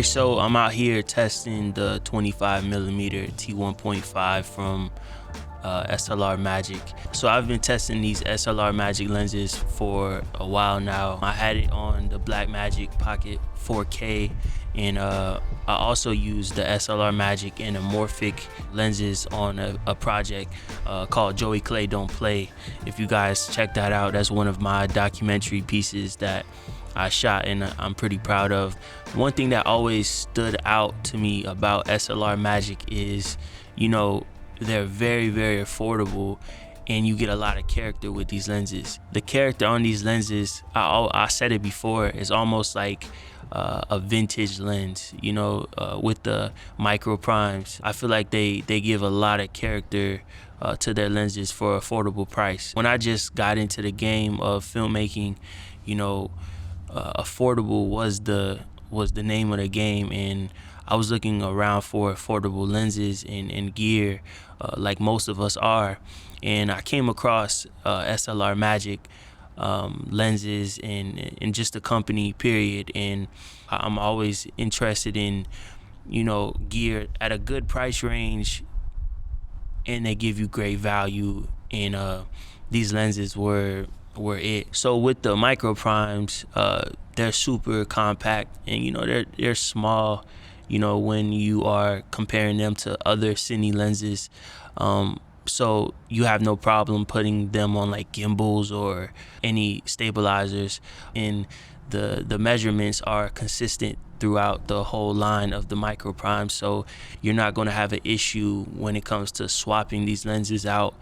Alright, so I'm out here testing the 25mm T1.5 from SLR Magic. So I've been testing these SLR Magic lenses for a while now. I had it on the Blackmagic Pocket 4K, and I also used the SLR Magic anamorphic lenses on a project called Joey Clay Don't Play. If you guys check that out, that's one of my documentary pieces that I shot and I'm pretty proud of. One thing that always stood out to me about SLR Magic is, they're very, very affordable, and you get a lot of character with these lenses. The character on these lenses, I said it before, is almost like a vintage lens, with the MicroPrimes. I feel like they give a lot of character to their lenses for affordable price. When I just got into the game of filmmaking, affordable was the name of the game, and I was looking around for affordable lenses and gear, like most of us are, and I came across SLR Magic lenses and just the company period. And I'm always interested in gear at a good price range, and they give you great value, and these lenses were it. So with the MicroPrimes, they're super compact, and they're small, when you are comparing them to other Cine lenses. So you have no problem putting them on like gimbals or any stabilizers, and the measurements are consistent throughout the whole line of the MicroPrime, so you're not going to have an issue when it comes to swapping these lenses out.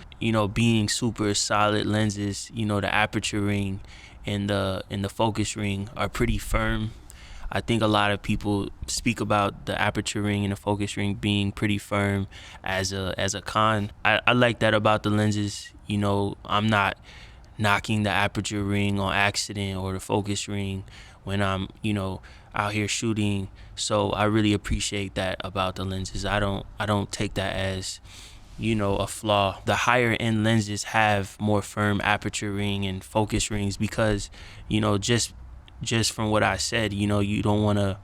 Being super solid lenses, the Aperture Ring and the Focus Ring are pretty firm. I think a lot of people speak about the Aperture Ring and the Focus Ring being pretty firm as a con. I like that about the lenses. I'm not knocking the Aperture Ring on accident or the Focus Ring when I'm out here shooting. So I really appreciate that about the lenses. I don't take that as a flaw. The higher end lenses have more firm Aperture Ring and Focus Rings because just from what I said, you don't want to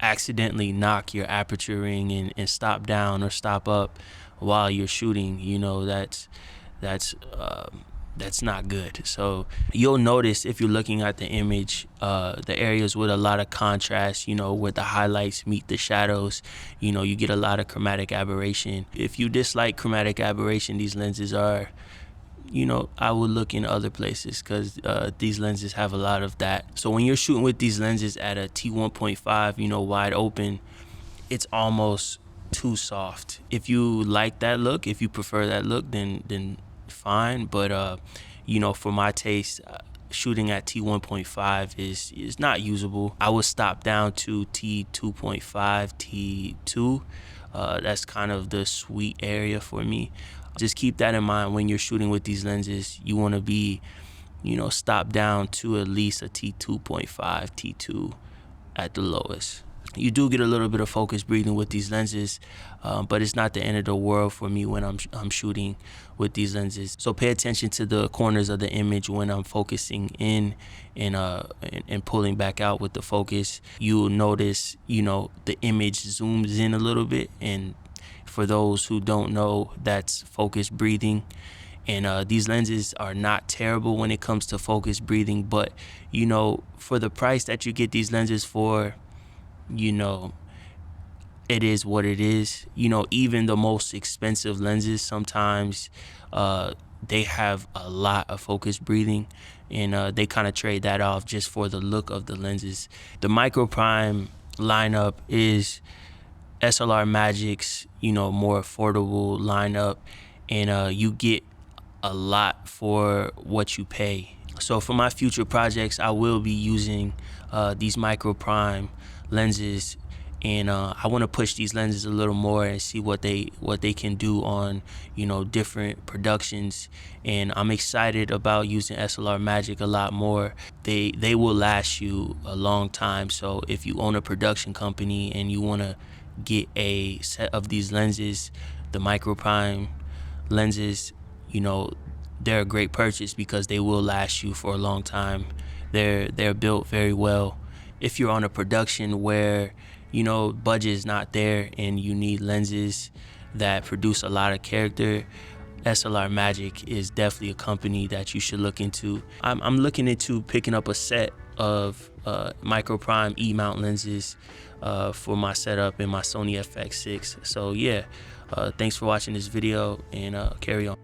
accidentally knock your Aperture Ring and stop down or stop up while you're shooting. That's not good. So you'll notice if you're looking at the image, the areas with a lot of contrast, where the highlights meet the shadows, you get a lot of chromatic aberration. If you dislike chromatic aberration, these lenses are, I would look in other places, because these lenses have a lot of that. So when you're shooting with these lenses at a T1.5, wide open, it's almost too soft. If you like that look, if you prefer that look, then fine. But for my taste, shooting at T1.5 is not usable. I would stop down to T2.5, T2. That's kind of the sweet area for me. Just keep that in mind when you're shooting with these lenses. You want to be, stop down to at least a T2.5, T2 at the lowest. You do get a little bit of focus breathing with these lenses, but it's not the end of the world for me when I'm shooting with these lenses. So pay attention to the corners of the image when I'm focusing in and pulling back out with the focus. You'll notice, the image zooms in a little bit, and for those who don't know, that's focus breathing. And these lenses are not terrible when it comes to focus breathing, but for the price that you get these lenses for, it is what it is. Even the most expensive lenses, sometimes they have a lot of focus breathing, and they kind of trade that off just for the look of the lenses. The MicroPrime lineup is SLR Magic's, more affordable lineup, and you get a lot for what you pay. So for my future projects, I will be using these MicroPrime lenses, and I want to push these lenses a little more and see what they can do on different productions. And I'm excited about using SLR Magic a lot more. They will last you a long time. So if you own a production company and you want to get a set of these lenses, the MicroPrime lenses, they're a great purchase because they will last you for a long time. They're built very well. If you're on a production where you know, budget is not there and you need lenses that produce a lot of character, SLR Magic is definitely a company that you should look into. I'm looking into picking up a set of MicroPrime E-mount lenses for my setup in my Sony FX6. So yeah, thanks for watching this video, and carry on.